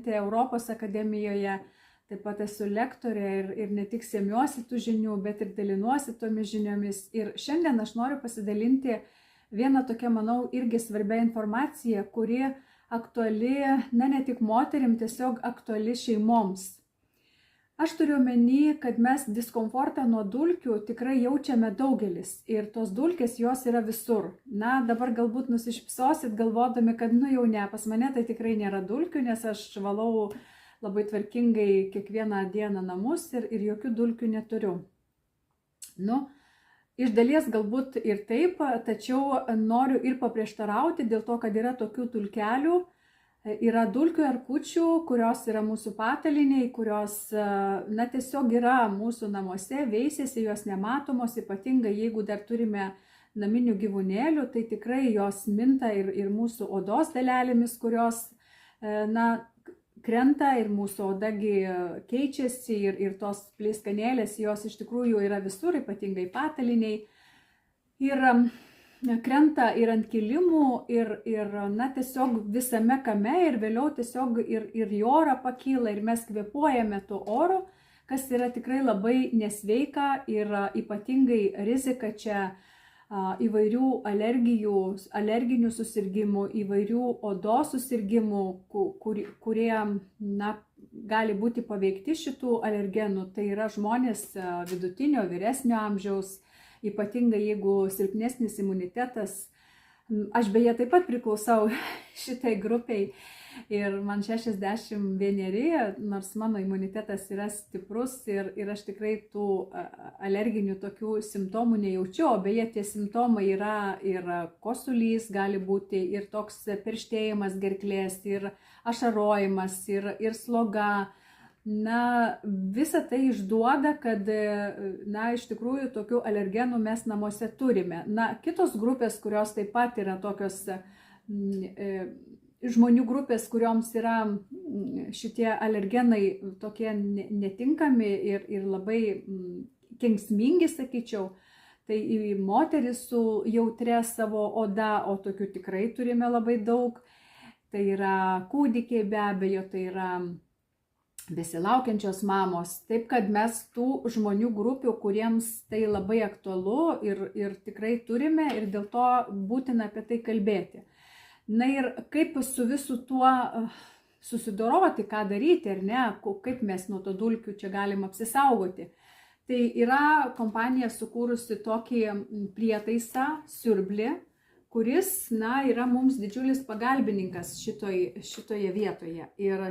studentė Europos akademijoje, taip pat esu lektorė ir ne tik semiuosi tų žinių, bet ir dalinuosi tomis žiniomis. Ir šiandien aš noriu pasidalinti vieną tokią, manau, irgi svarbią informaciją, kuri aktuali, ne tik moterim, tiesiog aktuali šeimoms. Aš turiu omeny, kad mes diskomfortą nuo dulkių tikrai jaučiame daugelis ir tos dulkės jos yra visur. Na, dabar galbūt nusišypsosit galvodami, kad jau ne, pas mane tai tikrai nėra dulkių, nes aš valau labai tvarkingai kiekvieną dieną namus ir jokių dulkių neturiu. Iš dalies galbūt ir taip, tačiau noriu ir paprieštarauti dėl to, kad yra tokių dulkelių. Yra dulkių erkučių, kurios yra mūsų pataliniai, kurios tiesiog yra mūsų namuose, veisiasi, jos nematomos, ypatingai jeigu dar turime naminių gyvūnėlių, tai tikrai jos minta ir mūsų odos dalelėmis, kurios krenta ir mūsų odagi keičiasi ir tos pleiskanėlės, jos iš tikrųjų yra visur, ypatingai pataliniai. Ir krenta ir ant kilimų, ir tiesiog visame kame, ir vėliau tiesiog ir į orą pakyla, ir mes kvėpuojame tuo oru, kas yra tikrai labai nesveika ir ypatingai rizika čia įvairių alerginių susirgymų, įvairių odos susirgymų, kurie gali būti paveikti šitų alergenų. Tai yra žmonės vidutinio, vyresnio amžiaus, ypatingai jeigu silpnesnis imunitetas. Aš beje taip pat priklausau šitai grupiai ir man 61, nors mano imunitetas yra stiprus ir aš tikrai tų alerginių tokių simptomų nejaučiu, o beje tie simptomai yra ir kosulys gali būti, ir toks perštėjimas gerklės, ir ašarojimas, ir sloga. Visa tai išduoda, kad iš tikrųjų tokių alergenų mes namuose turime. Kitos grupės, kurios taip pat yra tokios žmonių grupės, kurioms yra šitie alergenai tokie netinkami ir labai kenksmingi, sakyčiau, tai moteris su jautria savo oda, o tokių tikrai turime labai daug. Tai yra kūdikiai be abejo, tai yra besilaukiančios mamos, taip kad mes tų žmonių grupių, kuriems tai labai aktualu ir tikrai turime ir dėl to būtina apie tai kalbėti. Ir kaip su visu tuo susidoroti, ką daryti, ar ne, kaip mes nuo to dulkių čia galim apsisaugoti. Tai yra kompanija sukūrusi tokį prietaisą, siurblį, kuris yra mums didžiulis pagalbininkas šitoje vietoje. Ir